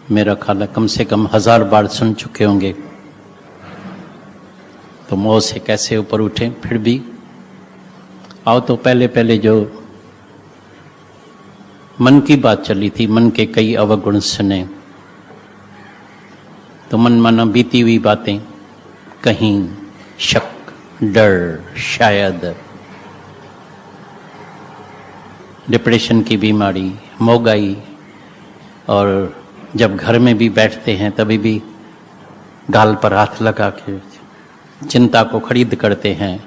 मेरा ख्याल है कम से कम 1000 बार सुन चुके होंगे, तो मोह से कैसे ऊपर उठें। फिर भी आओ तो पहले पहले जो मन की बात चली थी, मन के कई अवगुण सुने, तो मन माना बीती हुई बातें, कहीं शक, डर, शायद डिप्रेशन की बीमारी, मोगाई, और जब घर में भी बैठते हैं तभी भी गाल पर हाथ लगा के चिंता को खरीद करते हैं,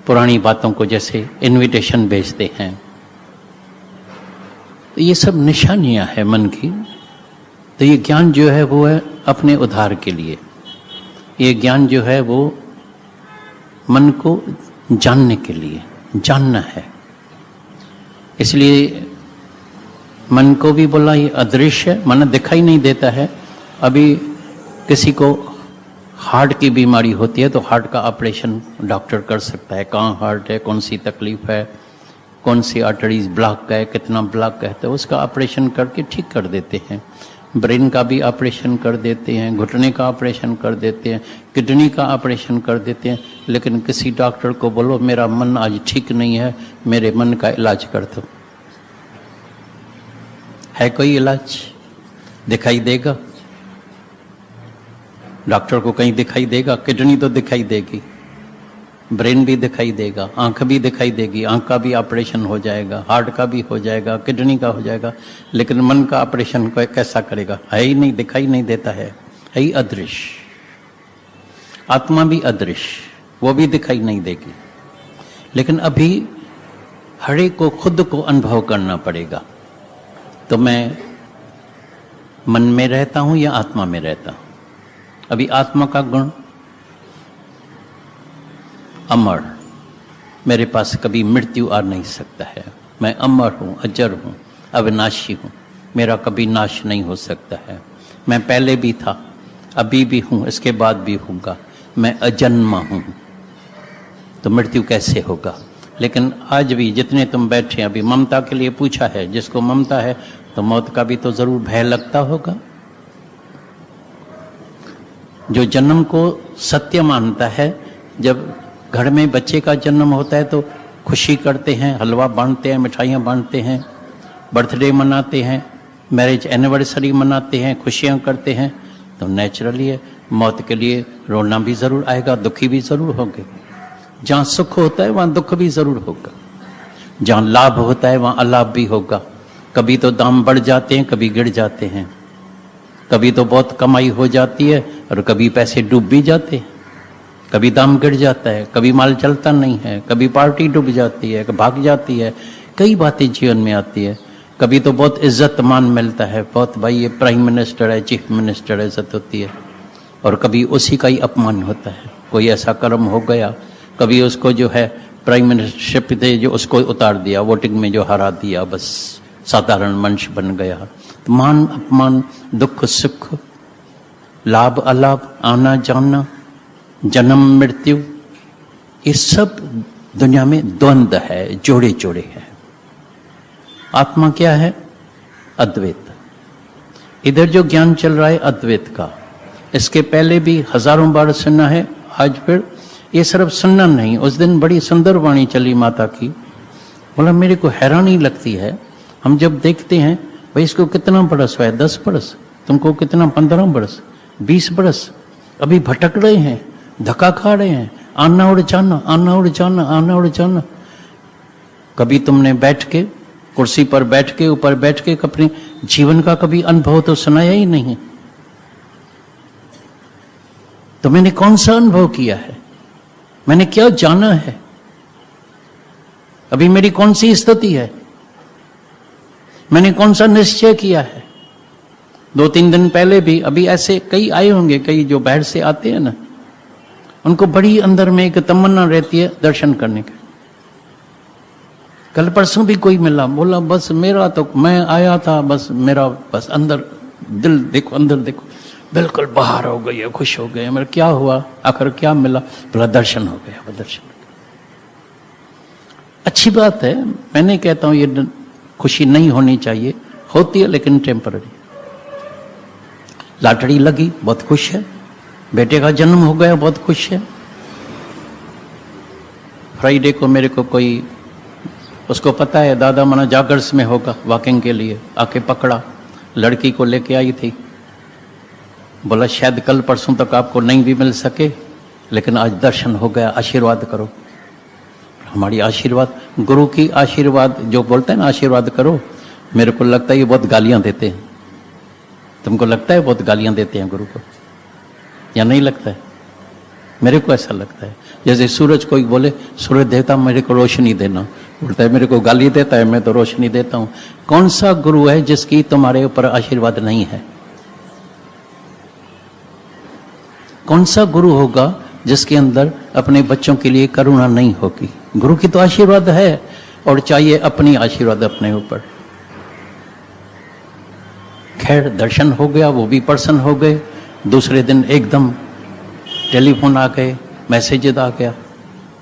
पुरानी बातों को जैसे इनविटेशन भेजते हैं। तो ये सब निशानियां हैं मन की। तो ये ज्ञान जो है वो है अपने उद्धार के लिए। ये ज्ञान जो है वो मन को जानने के लिए, जानना है। इसलिए मन को भी बोला ये अदृश्य, मन दिखाई नहीं देता है। अभी किसी को हार्ट की बीमारी होती है तो हार्ट का ऑपरेशन डॉक्टर कर सकता है। कहाँ हार्ट है, कौन सी तकलीफ है, कौन सी आर्टरीज ब्लॉक है, कितना ब्लॉक है, तो उसका ऑपरेशन करके ठीक कर देते हैं। ब्रेन का भी ऑपरेशन कर देते हैं, घुटने का ऑपरेशन कर देते हैं, किडनी का ऑपरेशन कर देते हैं। लेकिन किसी डॉक्टर को बोलो मेरा मन आज ठीक नहीं है, मेरे मन का इलाज कर दो, है कोई इलाज? दिखाई देगा? डॉक्टर को कहीं दिखाई देगा? किडनी तो दिखाई देगी, ब्रेन भी दिखाई देगा, आंख भी दिखाई देगी, आंख का भी ऑपरेशन हो जाएगा, हार्ट का भी हो जाएगा, किडनी का हो जाएगा। लेकिन मन का ऑपरेशन कैसा करेगा? है ही नहीं, दिखाई नहीं देता है ही अदृश्य। आत्मा भी अदृश्य, वो भी दिखाई नहीं देगी। लेकिन अभी हर एक को खुद को अनुभव करना पड़ेगा। तो मैं मन में रहता हूं या आत्मा में रहता हूं? अभी आत्मा का गुण अमर, मेरे पास कभी मृत्यु आ नहीं सकता है। मैं अमर हूं, अजर हूं, अविनाशी हूं, मेरा कभी नाश नहीं हो सकता है। मैं पहले भी था, अभी भी हूं, इसके बाद भी हूंगा। मैं अजन्मा हूं, तो मृत्यु कैसे होगा? लेकिन आज भी जितने तुम बैठे, अभी ममता के लिए पूछा है, जिसको ममता है तो मौत का भी तो जरूर भय लगता होगा। जो जन्म को सत्य मानता है, जब घर में बच्चे का जन्म होता है तो खुशी करते हैं, हलवा बांटते हैं, मिठाइयाँ बांटते हैं, बर्थडे मनाते हैं, मैरिज एनिवर्सरी मनाते हैं, खुशियाँ करते हैं, तो नेचुरली है मौत के लिए रोना भी जरूर आएगा, दुखी भी जरूर होंगे। जहाँ सुख होता है वहाँ दुख भी जरूर होगा, जहाँ लाभ होता है वहाँ अलाभ भी होगा। कभी तो दाम बढ़ जाते हैं, कभी गिर जाते हैं, कभी तो बहुत कमाई हो जाती है और कभी पैसे डूब भी जाते हैं, कभी दाम गिर जाता है, कभी माल चलता नहीं है, कभी पार्टी डूब जाती है, भाग जाती है, कई बातें जीवन में आती है। कभी तो बहुत इज्जत मान मिलता है, बहुत भाई ये प्राइम मिनिस्टर है, चीफ मिनिस्टर है, इज्जत होती है, और कभी उसी का ही अपमान होता है। कोई ऐसा कर्म हो गया, कभी उसको जो है प्राइम मिनिस्टरशिप थे जो उसको उतार दिया, वोटिंग में जो हरा दिया, बस साधारण मनुष्य बन गया। तो मान अपमान, दुख सुख, लाभ अलाभ, आना जाना, जन्म मृत्यु, ये सब दुनिया में द्वंद्व है, जोड़े जोड़े हैं। आत्मा क्या है? अद्वैत। इधर जो ज्ञान चल रहा है अद्वैत का, इसके पहले भी हजारों बार सुना है, आज फिर ये सिर्फ सुनना नहीं। उस दिन बड़ी सुंदर वाणी चली माता की, बोला मेरे को हैरानी लगती है, हम जब देखते हैं भाई इसको कितना बरस हुआ है, 10 बरस, तुमको कितना 15 बरस, 20 बरस, अभी भटक रहे हैं, धक्का खा रहे हैं, आना और जाना, आना और जाना, आना और जाना। कभी तुमने बैठ के कुर्सी पर बैठ के, ऊपर बैठ के अपने जीवन का कभी अनुभव तो सुनाया ही नहीं। तो मैंने कौन सा अनुभव किया है, मैंने क्या जाना है, अभी मेरी कौन सी स्थिति है, मैंने कौन सा निश्चय किया है। 2-3 दिन पहले भी अभी ऐसे कई आए होंगे, कई जो बाहर से आते हैं ना, उनको बड़ी अंदर में एक तमन्ना रहती है दर्शन करने की। कल परसों भी कोई मिला, बोला बस मेरा तो, मैं आया था बस मेरा बस अंदर दिल देखो, अंदर देखो, बिल्कुल बाहर हो गई है, खुश हो गए। मेरा क्या हुआ, आखिर क्या मिला? बोला दर्शन हो गया, दर्शन हो गया। अच्छी बात है, मैं नहीं कहता हूं ये खुशी नहीं होनी चाहिए, होती है लेकिन टेम्पररी। लॉटरी लगी, बहुत खुश है। बेटे का जन्म हो गया, बहुत खुश है। फ्राइडे को मेरे को कोई, उसको पता है दादा मना जागर्स में होगा वॉकिंग के लिए, आके पकड़ा, लड़की को लेके आई थी। बोला शायद कल परसों तक आपको नहीं भी मिल सके, लेकिन आज दर्शन हो गया, आशीर्वाद करो। हमारी आशीर्वाद, गुरु की आशीर्वाद जो बोलते हैं ना आशीर्वाद करो, मेरे को लगता है ये बहुत गालियां देते हैं। तुमको लगता है बहुत गालियां देते हैं गुरु को, या नहीं लगता है? मेरे को ऐसा लगता है जैसे सूरज कोई बोले सूरज देवता मेरे को रोशनी देना, बोलता है मेरे को गाली देता है, मैं तो रोशनी देता हूं। कौन सा गुरु है जिसकी तुम्हारे ऊपर आशीर्वाद नहीं है? कौन सा गुरु होगा जिसके अंदर अपने बच्चों के लिए करुणा नहीं होगी? गुरु की तो आशीर्वाद है, और चाहिए अपनी आशीर्वाद अपने ऊपर। खैर दर्शन हो गया, वो भी प्रसन्न हो गए। दूसरे दिन एकदम टेलीफोन आ गए, मैसेज आ गया,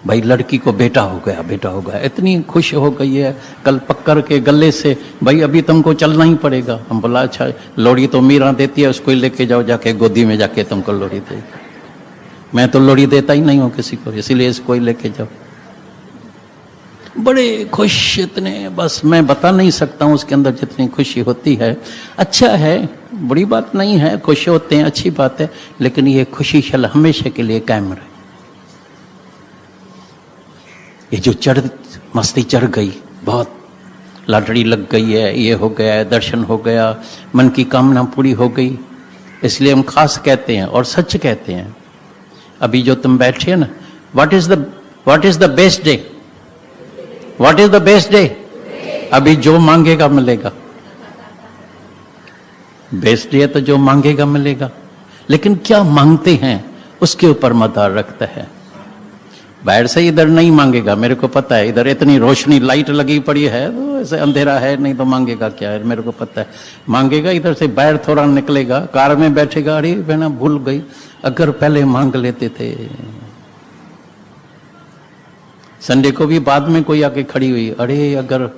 भाई लड़की को बेटा हो गया, बेटा हो गया। इतनी खुश हो गई है, कल पक्कर के गले से, भाई अभी तुमको चलना ही पड़ेगा। हम बोला अच्छा, लोड़ी तो मीरा देती है, उसको ही लेके जाओ, जाके गोदी में जाके तुमको लोड़ी दे। मैं तो लोड़ी देता ही नहीं हूं किसी को, इसीलिए इसको ही लेके जाओ। बड़े खुश इतने, बस मैं बता नहीं सकता हूं उसके अंदर जितनी खुशी होती है। अच्छा है, बुरी बात नहीं है, खुश होते हैं, अच्छी बात है, लेकिन ये खुशी शल हमेशा के लिए कायम रहे। ये जो मस्ती चढ़ गई, बहुत लॉटरी लग गई है, ये हो गया है, दर्शन हो गया, मन की कामना पूरी हो गई, इसलिए हम खास कहते हैं और सच कहते हैं। अभी जो तुम बैठे ना, what is the best day? What is the best day? अभी जो मांगेगा मिलेगा। बेस्ट डे तो जो मांगेगा मिलेगा, लेकिन क्या मांगते हैं उसके ऊपर मदार रखता है। बाहर से इधर नहीं मांगेगा, मेरे को पता है, इधर इतनी रोशनी लाइट लगी पड़ी है तो ऐसे अंधेरा है, नहीं तो मांगेगा क्या है, मेरे को पता है। मांगेगा इधर से, बाहर थोड़ा निकलेगा, कार में बैठेगा, अरे बहना भूल गई, अगर पहले मांग लेते थे। संडे को भी बाद में कोई आके खड़ी हुई, अरे अगर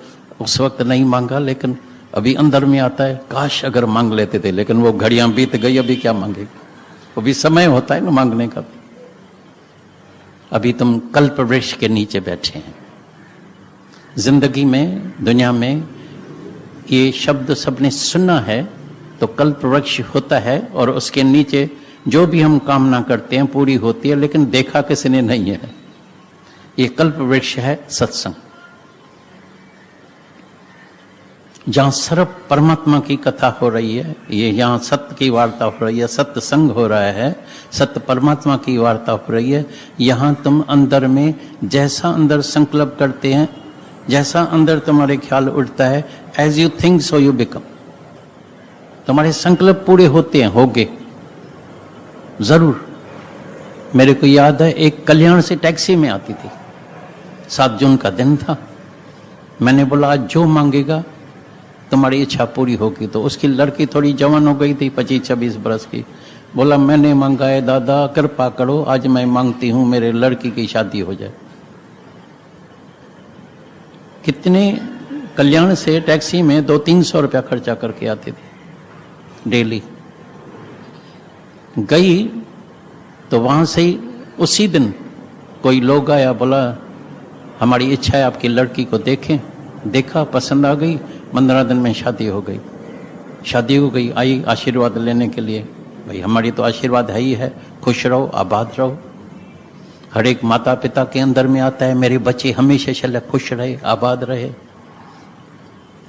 उस वक्त नहीं मांगा, लेकिन अभी अंदर में आता है काश अगर मांग लेते थे, लेकिन वो घड़ियां बीत गई, अभी क्या मांगेगा? वो भी समय होता है ना मांगने का। अभी तुम कल्प वृक्ष के नीचे बैठे हैं। जिंदगी में, दुनिया में ये शब्द सबने सुना है, तो कल्प वृक्ष होता है और उसके नीचे जो भी हम कामना करते हैं पूरी होती है, लेकिन देखा किसी ने नहीं है। ये कल्प वृक्ष है सत्संग, जहां सर्व परमात्मा की कथा हो रही है। ये यहाँ सत्य की वार्ता हो रही है, सत्य संग हो रहा है, सत्य परमात्मा की वार्ता हो रही है। यहाँ तुम अंदर में जैसा अंदर संकल्प करते हैं, जैसा अंदर तुम्हारे ख्याल उठता है, as you think so you become. तुम्हारे संकल्प पूरे होते हैं, होगे जरूर। मेरे को याद है, एक कल्याण से टैक्सी में आती थी, 7 जून का दिन था। मैंने बोला आज जो मांगेगा तुम्हारी इच्छा पूरी होगी। तो उसकी लड़की थोड़ी जवान हो गई थी, 25-26 बरस की। बोला मैंने मांगा है दादा, कृपा करो, आज मैं मांगती हूं मेरे लड़की की शादी हो जाए। कितने कल्याण से टैक्सी में 200-300 रुपया खर्चा करके आती थी डेली। गई तो वहां से ही उसी दिन कोई लोग आया, बोला हमारी इच्छा है आपकी लड़की को देखें। देखा, पसंद आ गई, 15 दिन में शादी हो गई। शादी हो गई, आई आशीर्वाद लेने के लिए। भाई हमारी तो आशीर्वाद है ही है, खुश रहो, आबाद रहो। हर एक माता पिता के अंदर में आता है मेरे बच्चे हमेशा चले खुश रहे, आबाद रहे।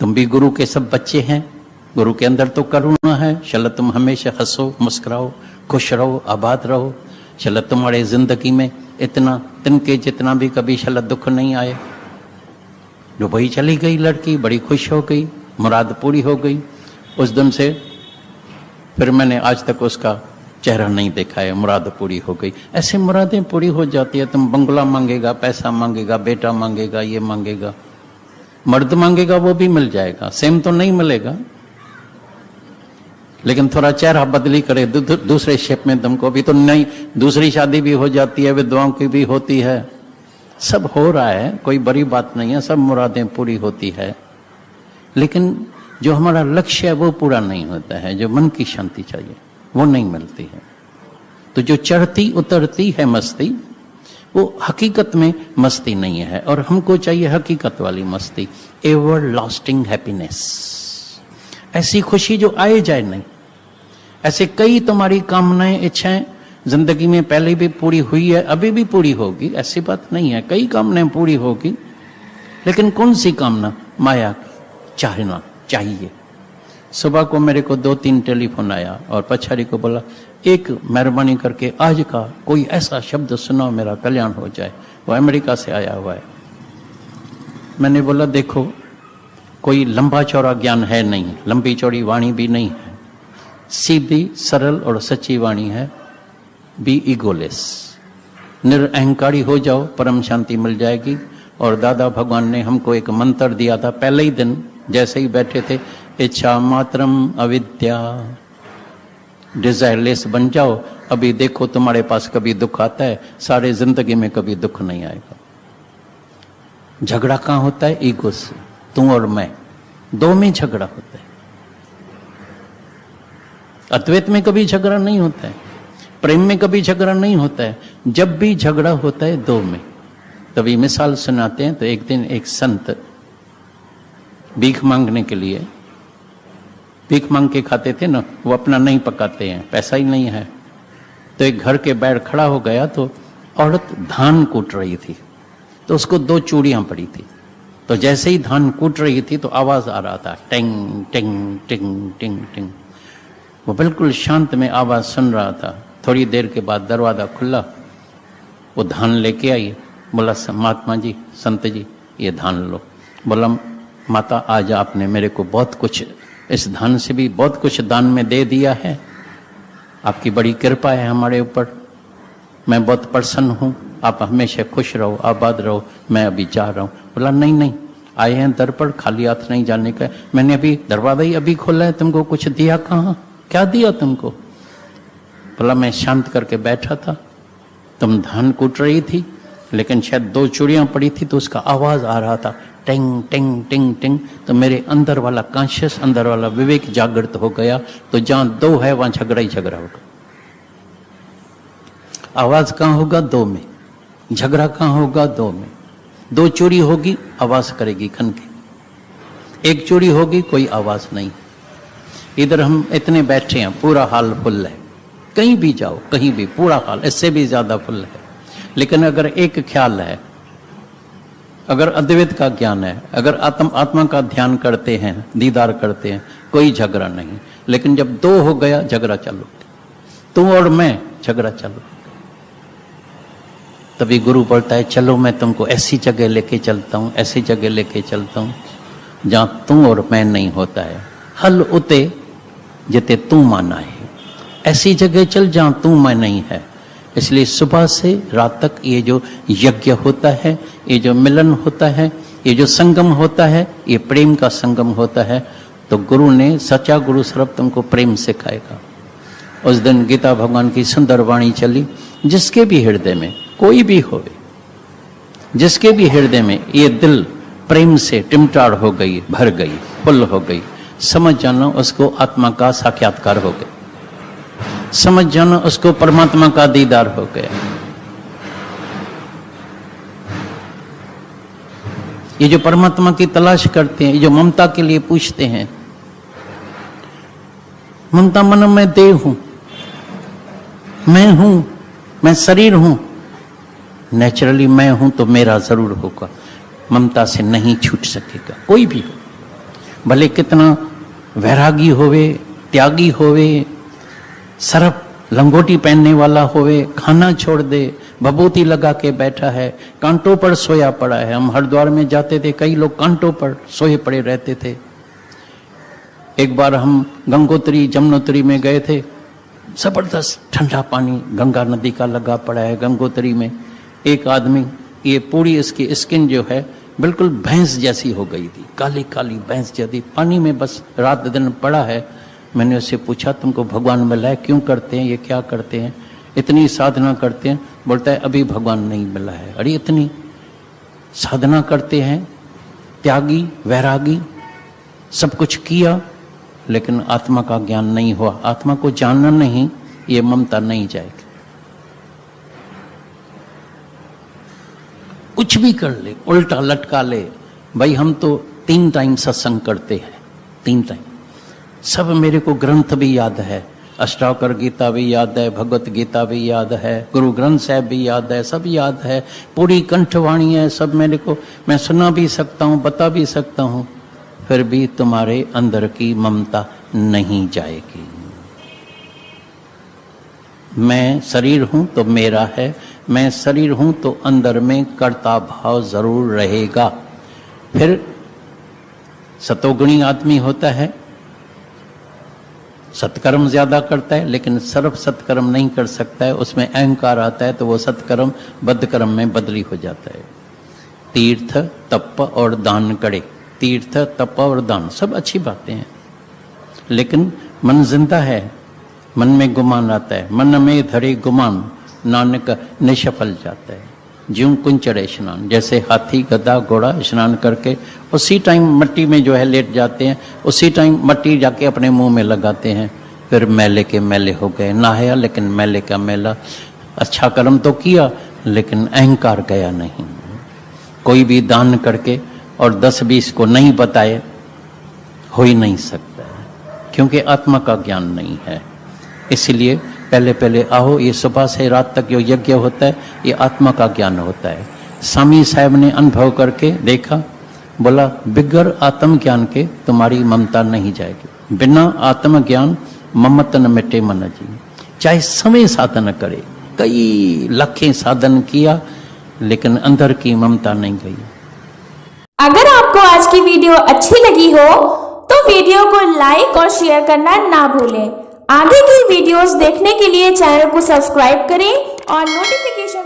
तुम भी गुरु के सब बच्चे हैं, गुरु के अंदर तो करुणा है। चलो तुम हमेशा हंसो, मुस्कुराओ, खुश रहो, आबाद रहो। चलो तुम्हारे जिंदगी में इतना तिनके जितना भी कभी चलो दुख नहीं आए। जो वही चली गई लड़की, बड़ी खुश हो गई, मुराद पूरी हो गई। उस दिन से फिर मैंने आज तक उसका चेहरा नहीं देखा है, मुराद पूरी हो गई। ऐसे मुरादें पूरी हो जाती है। तुम बंगला मांगेगा, पैसा मांगेगा, बेटा मांगेगा, ये मांगेगा, मर्द मांगेगा, वो भी मिल जाएगा। सेम तो नहीं मिलेगा, लेकिन थोड़ा चेहरा बदली करे दूसरे शेप में तुमको भी तो नहीं। दूसरी शादी भी हो जाती है, विधवाओं की भी होती है, सब हो रहा है, कोई बड़ी बात नहीं है, सब मुरादें पूरी होती है। लेकिन जो हमारा लक्ष्य है वो पूरा नहीं होता है, जो मन की शांति चाहिए। वो नहीं मिलती है। तो जो चढ़ती उतरती है मस्ती, वो हकीकत में मस्ती नहीं है, और हमको चाहिए हकीकत वाली मस्ती, एवर लास्टिंग हैप्पीनेस, ऐसी खुशी जो आए जाए नहीं। ऐसे कई तुम्हारी कामनाएं, इच्छाएं जिंदगी में पहले भी पूरी हुई है, अभी भी पूरी होगी, ऐसी बात नहीं है, कई कामनाएं पूरी होगी, लेकिन कौन सी कामना? माया की, चाहना चाहिए। सुबह को मेरे को 2-3 टेलीफोन आया और पछाड़ी को बोला, एक मेहरबानी करके आज का कोई ऐसा शब्द सुनाओ मेरा कल्याण हो जाए। वो अमेरिका से आया हुआ है। मैंने बोला, देखो कोई लंबा चौड़ा ज्ञान है नहीं, लंबी चौड़ी वाणी भी नहीं है, सीधी सरल और सच्ची वाणी है। बी ईगोलेस, निरअहंकारी हो जाओ, परम शांति मिल जाएगी। और दादा भगवान ने हमको एक मंत्र दिया था पहले ही दिन, जैसे ही बैठे थे, इच्छा मात्रम अविद्या, डिजायरलेस बन जाओ। अभी देखो तुम्हारे पास कभी दुख आता है, सारे जिंदगी में कभी दुख नहीं आएगा। झगड़ा कहाँ होता है? ईगो से, तू और मैं, दो में झगड़ा होता है। अद्वैत में कभी झगड़ा नहीं होता है, प्रेम में कभी झगड़ा नहीं होता है। जब भी झगड़ा होता है दो में। तभी मिसाल सुनाते हैं। तो एक दिन एक संत भीख मांगने के लिए, भीख मांग के खाते थे ना, वो अपना नहीं पकाते हैं, पैसा ही नहीं है। तो एक घर के बाहर खड़ा हो गया, तो औरत धान कूट रही थी, तो उसको 2 चूड़ियां पड़ी थी। तो जैसे ही धान कूट रही थी तो आवाज आ रहा था, टिंग टिंग टिंग टिंग टिंग। वो बिल्कुल शांत में आवाज सुन रहा था। थोड़ी देर के बाद दरवाजा खुला, वो धान लेके आई। बोला, महात्मा जी, संत जी, ये धान लो। बोला, माता आज आपने मेरे को बहुत कुछ, इस धान से भी बहुत कुछ दान में दे दिया है, आपकी बड़ी कृपा है हमारे ऊपर, मैं बहुत प्रसन्न हूँ, आप हमेशा खुश रहो, आबाद रहो, मैं अभी जा रहा हूँ। बोला, नहीं नहीं, आए हैं दर पर, खाली हाथ नहीं जाने का। मैंने अभी दरवाजा ही अभी खोला है, तुमको कुछ दिया कहाँ? क्या दिया तुमको? बोला, मैं शांत करके बैठा था, तुम धान कूट रही थी, लेकिन शायद 2 चूड़ियां पड़ी थी, तो उसका आवाज आ रहा था, टिंग टिंग टिंग टिंग। तो मेरे अंदर वाला कॉन्शियस, अंदर वाला विवेक जागृत हो गया। तो जहां 2 है वहां झगड़ा ही झगड़ा होगा। आवाज कहां होगा? 2 में। झगड़ा कहां होगा? 2 में। 2 चूड़ी होगी, आवाज करेगी खन के। 1 चूड़ी होगी, कोई आवाज नहीं। इधर हम इतने बैठे हैं, पूरा हाल फुल है, कहीं भी जाओ, कहीं भी पूरा हाल, इससे भी ज्यादा फुल है। लेकिन अगर एक ख्याल है, अगर अद्वैत का ज्ञान है, अगर आत्मा का ध्यान करते हैं, दीदार करते हैं, कोई झगड़ा नहीं। लेकिन जब 2 हो गया, झगड़ा चालू, तू और मैं, झगड़ा चालू। तभी गुरु बोलता है, चलो मैं तुमको ऐसी जगह लेके चलता हूं, ऐसी जगह लेके चलता हूं जहां तू और मैं नहीं होता है। हल उते जिते तू माना है, ऐसी जगह चल जहां तू मैं नहीं है। इसलिए सुबह से रात तक ये जो यज्ञ होता है, ये जो मिलन होता है, ये जो संगम होता है, ये प्रेम का संगम होता है। तो गुरु ने, सच्चा गुरु सर्व तुमको प्रेम सिखाएगा। उस दिन गीता भगवान की सुंदर वाणी चली, जिसके भी हृदय में, कोई भी होवे, जिसके भी हृदय में ये दिल प्रेम से टिमटाड़ हो गई, भर गई, फुल हो गई, समझ जाना उसको आत्मा का साक्षात्कार हो गया, समझ जाना उसको परमात्मा का दीदार हो गया। ये जो परमात्मा की तलाश करते हैं, ये जो ममता के लिए पूछते हैं, ममता मन में देह हूं, मैं हूं, मैं शरीर हूं, नेचुरली मैं हूं तो मेरा जरूर होगा। ममता से नहीं छूट सकेगा कोई भी हो, भले कितना वैरागी होवे, त्यागी होवे, सरफ लंगोटी पहनने वाला होवे, खाना छोड़ दे, भभूति लगा के बैठा है, कांटों पर सोया पड़ा है। हम हरिद्वार में जाते थे, कई लोग कांटों पर सोए पड़े रहते थे। एक बार हम गंगोत्री जमुनोत्री में गए थे, जबरदस्त ठंडा पानी गंगा नदी का लगा पड़ा है गंगोत्री में। एक आदमी, ये पूरी इसकी स्किन जो है बिल्कुल भैंस जैसी हो गई थी, काली काली भैंस जैसी, पानी में बस रात दिन पड़ा है। मैंने उससे पूछा, तुमको भगवान मिला है? क्यों करते हैं ये, क्या करते हैं, इतनी साधना करते हैं? बोलता है, अभी भगवान नहीं मिला है। अरे इतनी साधना करते हैं, त्यागी वैरागी, सब कुछ किया, लेकिन आत्मा का ज्ञान नहीं हुआ, आत्मा को जानना नहीं, ये ममता नहीं जाएगी। कुछ भी कर ले, उल्टा लटका ले, भाई हम तो 3 टाइम सत्संग करते हैं, 3 टाइम, सब मेरे को ग्रंथ भी याद है, अष्टावकर गीता भी याद है, भगवत गीता भी याद है, गुरु ग्रंथ साहब भी याद है, सब याद है, पूरी कंठवाणी है, सब मेरे को, मैं सुना भी सकता हूँ, बता भी सकता हूँ, फिर भी तुम्हारे अंदर की ममता नहीं जाएगी। मैं शरीर हूं तो मेरा है, मैं शरीर हूं तो अंदर में कर्ता भाव जरूर रहेगा। फिर सतोगुणी आदमी होता है, सत्कर्म ज्यादा करता है, लेकिन सर्व सत्कर्म नहीं कर सकता है, उसमें अहंकार आता है, तो वो सत्कर्म बद्धकर्म में बदली हो जाता है। तीर्थ तप और दान करे, तीर्थ तप और दान सब अच्छी बातें हैं, लेकिन मन जिंदा है, मन में गुमान आता है, मन में धरे गुमान नानक निष्फल जाता है। ज्यों कुंचड़े स्नान, जैसे हाथी गधा घोड़ा स्नान करके उसी टाइम मट्टी में जो है लेट जाते हैं, उसी टाइम मट्टी जाके अपने मुंह में लगाते हैं, फिर मैले के मैले हो गए, नहाया लेकिन मैले का मेला। अच्छा कर्म तो किया लेकिन अहंकार गया नहीं। कोई भी दान करके और 10-20 को नहीं बताए हो ही नहीं सकता है, क्योंकि आत्मा का ज्ञान नहीं है। इसलिए पहले पहले आओ, ये सुबह से रात तक जो यज्ञ होता है ये आत्मा का ज्ञान होता है। स्वामी साहब ने अनुभव करके देखा, बोला बिगर आत्म ज्ञान के तुम्हारी ममता नहीं जाएगी। बिना आत्म ज्ञान ममत न मिटे मन जी। चाहे समय साधन करे, कई लाखें साधन किया, लेकिन अंदर की ममता नहीं गई। अगर आपको आज की वीडियो अच्छी लगी हो तो वीडियो को लाइक और शेयर करना ना भूलें। आगे की वीडियोस देखने के लिए चैनल को सब्सक्राइब करें और नोटिफिकेशन